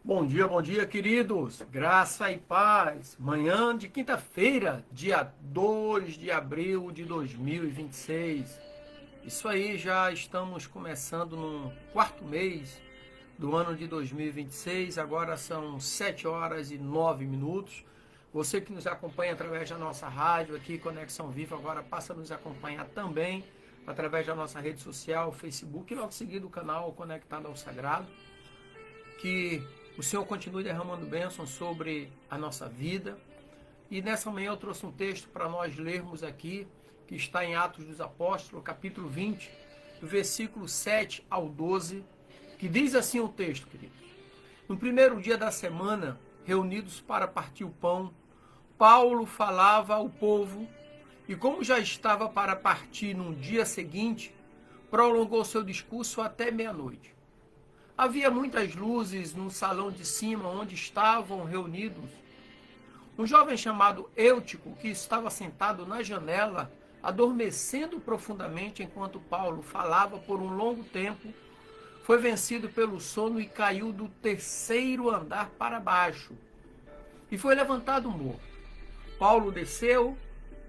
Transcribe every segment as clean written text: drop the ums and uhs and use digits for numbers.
Bom dia, queridos. Graça e paz. Manhã de quinta-feira, dia 2 de abril de 2026. Isso aí, já estamos começando no quarto mês do ano de 2026. Agora são 7 horas e 9 minutos. Você que nos acompanha através da nossa rádio aqui, Conexão Viva, agora passa a nos acompanhar também através da nossa rede social, Facebook, e logo seguido o canal Conectado ao Sagrado. Que o Senhor continue derramando bênçãos sobre a nossa vida. E nessa manhã eu trouxe um texto para nós lermos aqui, que está em Atos dos Apóstolos, capítulo 20, do versículo 7 ao 12, que diz assim o texto, queridos. No primeiro dia da semana, reunidos para partir o pão, Paulo falava ao povo, e como já estava para partir no dia seguinte, prolongou seu discurso até meia-noite. Havia muitas luzes no salão de cima onde estavam reunidos. Um jovem chamado Eutico, que estava sentado na janela, adormecendo profundamente enquanto Paulo falava por um longo tempo, foi vencido pelo sono e caiu do terceiro andar para baixo. E foi levantado morto. Paulo desceu,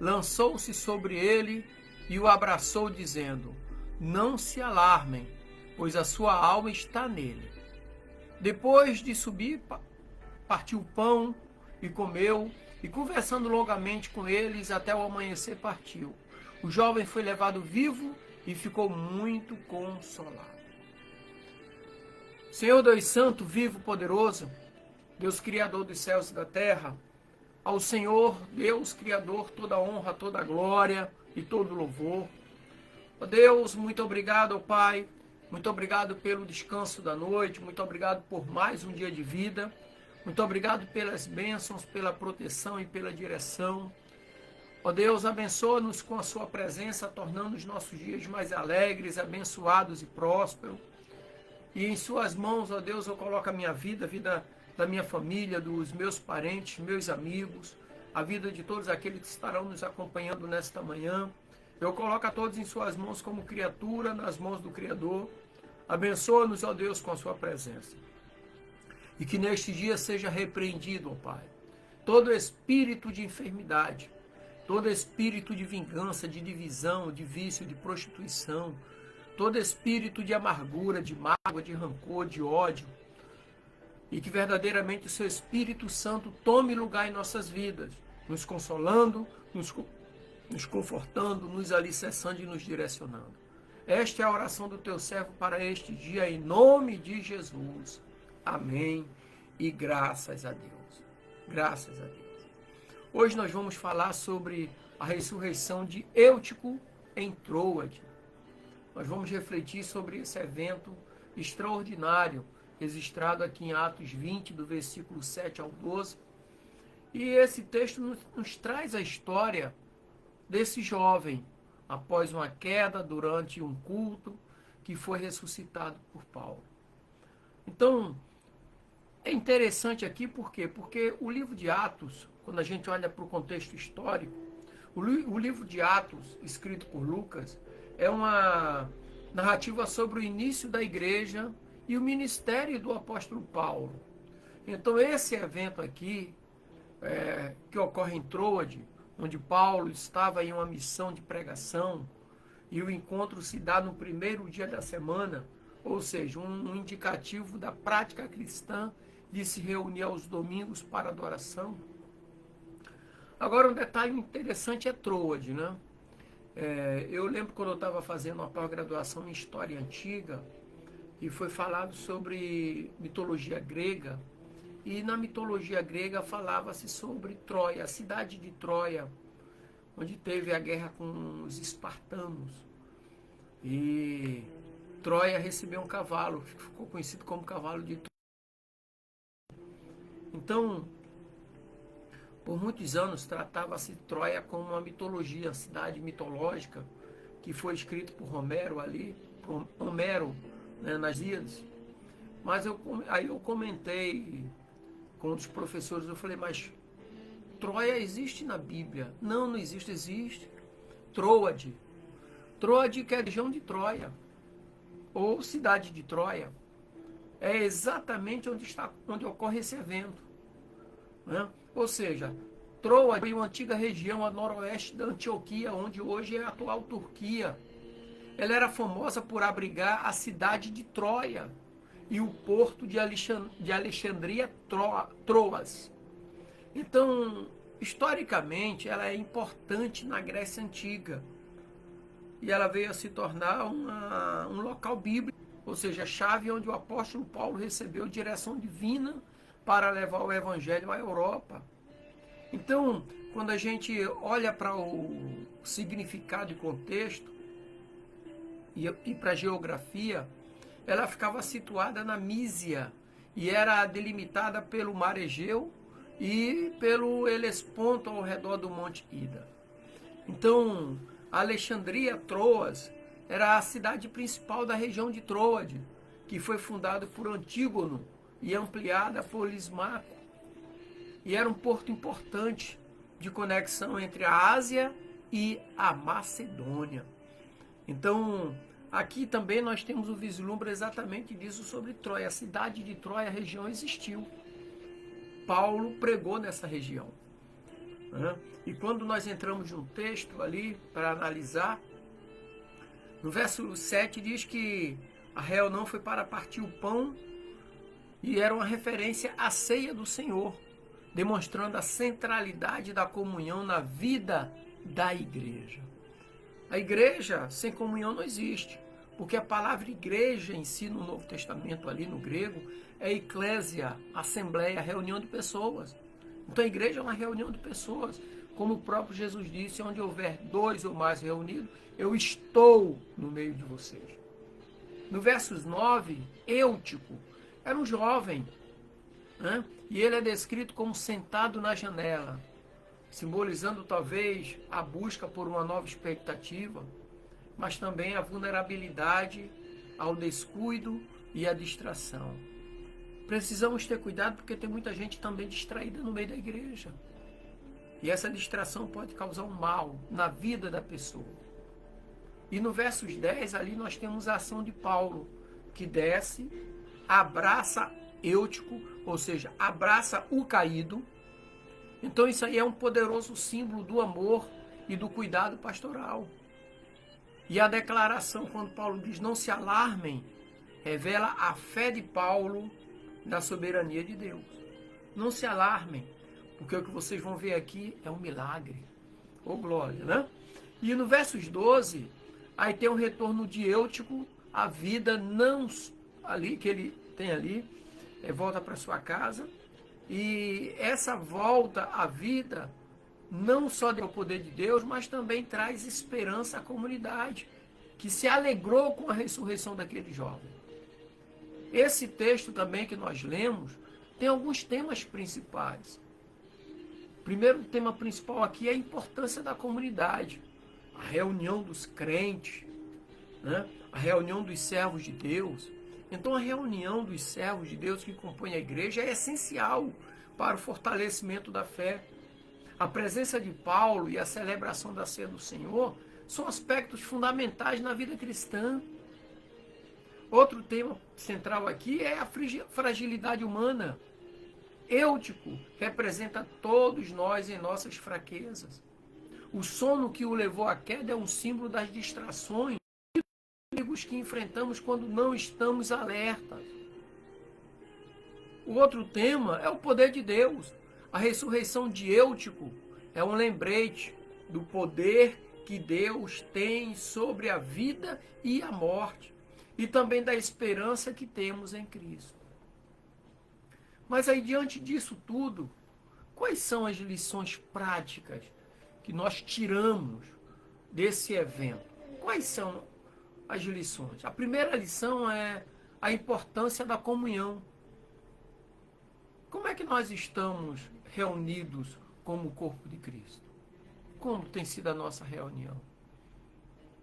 lançou-se sobre ele e o abraçou, dizendo: "Não se alarmem, pois a sua alma está nele." Depois de subir, partiu o pão e comeu, e conversando longamente com eles até o amanhecer partiu. O jovem foi levado vivo e ficou muito consolado. Senhor Deus Santo, vivo, poderoso, Deus Criador dos céus e da terra, ao Senhor, Deus Criador, toda honra, toda glória e todo louvor. Ó Deus, muito obrigado, ó Pai. Muito obrigado pelo descanso da noite, muito obrigado por mais um dia de vida, muito obrigado pelas bênçãos, pela proteção e pela direção. Ó Deus, abençoa-nos com a sua presença, tornando os nossos dias mais alegres, abençoados e prósperos. E em suas mãos, ó Deus, eu coloco a minha vida, a vida da minha família, dos meus parentes, meus amigos, a vida de todos aqueles que estarão nos acompanhando nesta manhã. Eu coloco a todos em suas mãos como criatura, nas mãos do Criador. Abençoa-nos, ó Deus, com a sua presença. E que neste dia seja repreendido, ó Pai, todo espírito de enfermidade, todo espírito de vingança, de divisão, de vício, de prostituição, todo espírito de amargura, de mágoa, de rancor, de ódio. E que verdadeiramente o seu Espírito Santo tome lugar em nossas vidas, nos consolando, nos confortando, nos alicerçando e nos direcionando. Esta é a oração do teu servo para este dia, em nome de Jesus. Amém. E graças a Deus. Graças a Deus. Hoje nós vamos falar sobre a ressurreição de Eutico em Troade. Nós vamos refletir sobre esse evento extraordinário, registrado aqui em Atos 20, do versículo 7 ao 12. E esse texto nos traz a história desse jovem, após uma queda durante um culto, que foi ressuscitado por Paulo. Então, é interessante aqui por quê? Porque o livro de Atos, quando a gente olha para o contexto histórico, o livro de Atos, escrito por Lucas, é uma narrativa sobre o início da igreja e o ministério do apóstolo Paulo. Então, esse evento aqui, que ocorre em Troade, onde Paulo estava em uma missão de pregação, e o encontro se dá no primeiro dia da semana, ou seja, um indicativo da prática cristã de se reunir aos domingos para adoração. Agora, um detalhe interessante é Troade, né? Eu lembro quando eu estava fazendo uma pós-graduação em História Antiga, e foi falado sobre mitologia grega, e na mitologia grega falava-se sobre Troia, a cidade de Troia, onde teve a guerra com os espartanos. E Troia recebeu um cavalo, que ficou conhecido como cavalo de Troia. Então, por muitos anos tratava-se Troia como uma mitologia, uma cidade mitológica, que foi escrito por Homero ali, por Homero, né, nas Ilíadas. Mas aí eu comentei com um dos professores, eu falei, mas Troia existe na Bíblia? Não, não existe, existe. Troade. Troade que é a região de Troia, ou cidade de Troia. é exatamente onde ocorre esse evento, né? Ou seja, Troa é uma antiga região a noroeste da Antioquia, onde hoje é a atual Turquia. Ela era famosa por abrigar a cidade de Troia e o porto de Alexandria, Troas. Então, historicamente, ela é importante na Grécia Antiga. E ela veio a se tornar um local bíblico, ou seja, a chave onde o apóstolo Paulo recebeu direção divina para levar o evangelho à Europa. Então, quando a gente olha para o significado e contexto e para a geografia, ela ficava situada na Mísia e era delimitada pelo Mar Egeu e pelo Helesponto ao redor do Monte Ida. Então, Alexandria, Troas, era a cidade principal da região de Troade, que foi fundada por Antígono e ampliada por Lismaco. E era um porto importante de conexão entre a Ásia e a Macedônia. Então, aqui também nós temos o vislumbre exatamente disso sobre Troia. A cidade de Troia, a região existiu. Paulo pregou nessa região, né? E quando nós entramos num texto ali para analisar, no verso 7 diz que a reunião foi para partir o pão e era uma referência à ceia do Senhor, demonstrando a centralidade da comunhão na vida da igreja. A igreja sem comunhão não existe, porque a palavra igreja em si no Novo Testamento, ali no grego, é eclésia, assembleia, reunião de pessoas. Então a igreja é uma reunião de pessoas, como o próprio Jesus disse, onde houver 2 ou mais reunidos, eu estou no meio de vocês. No versos 9, Eutico era um jovem, né? E ele é descrito como sentado na janela, simbolizando talvez a busca por uma nova expectativa, mas também a vulnerabilidade ao descuido e à distração. Precisamos ter cuidado porque tem muita gente também distraída no meio da igreja. E essa distração pode causar um mal na vida da pessoa. E no versos 10 ali nós temos a ação de Paulo, que desce, abraça Eutico, ou seja, abraça o caído. Então isso aí é um poderoso símbolo do amor e do cuidado pastoral. E a declaração, quando Paulo diz não se alarmem, revela a fé de Paulo na soberania de Deus. Não se alarmem, porque o que vocês vão ver aqui é um milagre. Ô glória, né? E no versos 12, aí tem um retorno de Eutico à vida, não ali que ele tem ali, volta para sua casa. E essa volta à vida não só deu o poder de Deus, mas também traz esperança à comunidade, que se alegrou com a ressurreição daquele jovem. Esse texto também que nós lemos tem alguns temas principais. O primeiro tema principal aqui é a importância da comunidade, a reunião dos crentes, né? A reunião dos servos de Deus. Então a reunião dos servos de Deus que compõem a igreja é essencial para o fortalecimento da fé. A presença de Paulo e a celebração da ceia do Senhor são aspectos fundamentais na vida cristã. Outro tema central aqui é a fragilidade humana. Eutico representa todos nós em nossas fraquezas. O sono que o levou à queda é um símbolo das distrações e dos perigos que enfrentamos quando não estamos alertas. O outro tema é o poder de Deus. A ressurreição de Eutico é um lembrete do poder que Deus tem sobre a vida e a morte, e também da esperança que temos em Cristo. Mas aí, diante disso tudo, quais são as lições práticas que nós tiramos desse evento? Quais são as lições? A primeira lição é a importância da comunhão. Como é que nós estamos reunidos como o corpo de Cristo? Como tem sido a nossa reunião?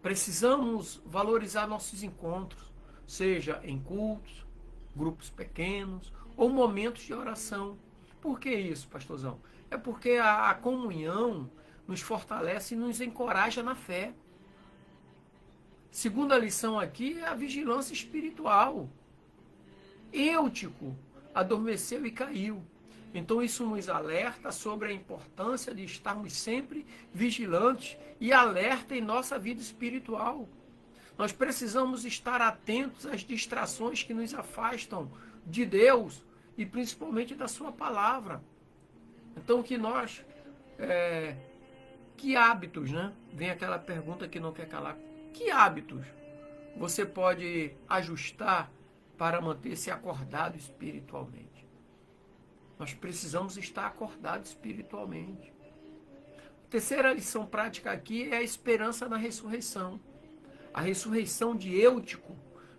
Precisamos valorizar nossos encontros, seja em cultos, grupos pequenos ou momentos de oração. Por que isso, pastorzão? É porque a comunhão nos fortalece e nos encoraja na fé. Segunda lição aqui é a vigilância espiritual. Eutico adormeceu e caiu. Então isso nos alerta sobre a importância de estarmos sempre vigilantes e alerta em nossa vida espiritual. Nós precisamos estar atentos às distrações que nos afastam de Deus e principalmente da sua palavra. Então que hábitos, né? Vem aquela pergunta que não quer calar. Que hábitos você pode ajustar para manter-se acordado espiritualmente? Nós precisamos estar acordados espiritualmente. A terceira lição prática aqui é a esperança na ressurreição. A ressurreição de Eutico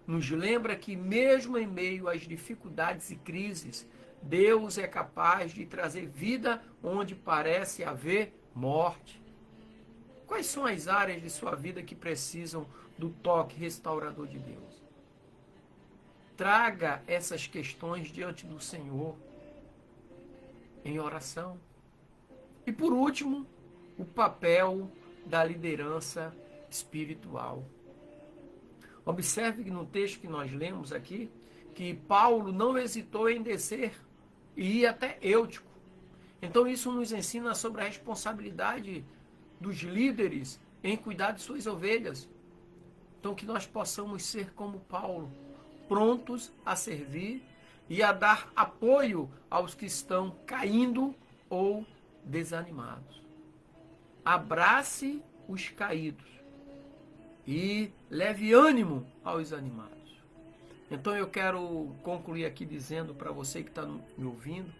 nos lembra que mesmo em meio às dificuldades e crises, Deus é capaz de trazer vida onde parece haver morte. Quais são as áreas de sua vida que precisam do toque restaurador de Deus? Traga essas questões diante do Senhor em oração. E por último, o papel da liderança espiritual. Observe que no texto que nós lemos aqui, que Paulo não hesitou em descer e ir até Eutico. Então isso nos ensina sobre a responsabilidade dos líderes em cuidar de suas ovelhas. Então que nós possamos ser como Paulo, prontos a servir e a dar apoio aos que estão caindo ou desanimados. Abrace os caídos e leve ânimo aos animados. Então eu quero concluir aqui dizendo para você que está me ouvindo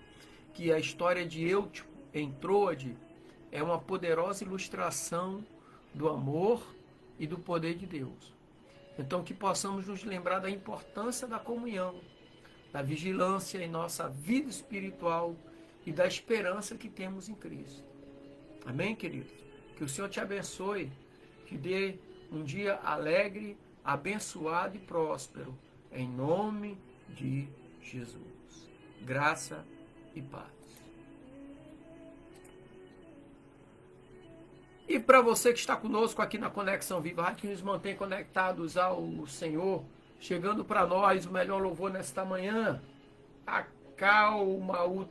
que a história de Eutico em Troade é uma poderosa ilustração do amor e do poder de Deus. Então que possamos nos lembrar da importância da comunhão, da vigilância em nossa vida espiritual e da esperança que temos em Cristo. Amém, queridos? Que o Senhor te abençoe, te dê um dia alegre, abençoado e próspero, em nome de Jesus. Graça e paz. E para você que está conosco aqui na Conexão Viva, que nos mantém conectados ao Senhor, chegando para nós o melhor louvor nesta manhã, acalma o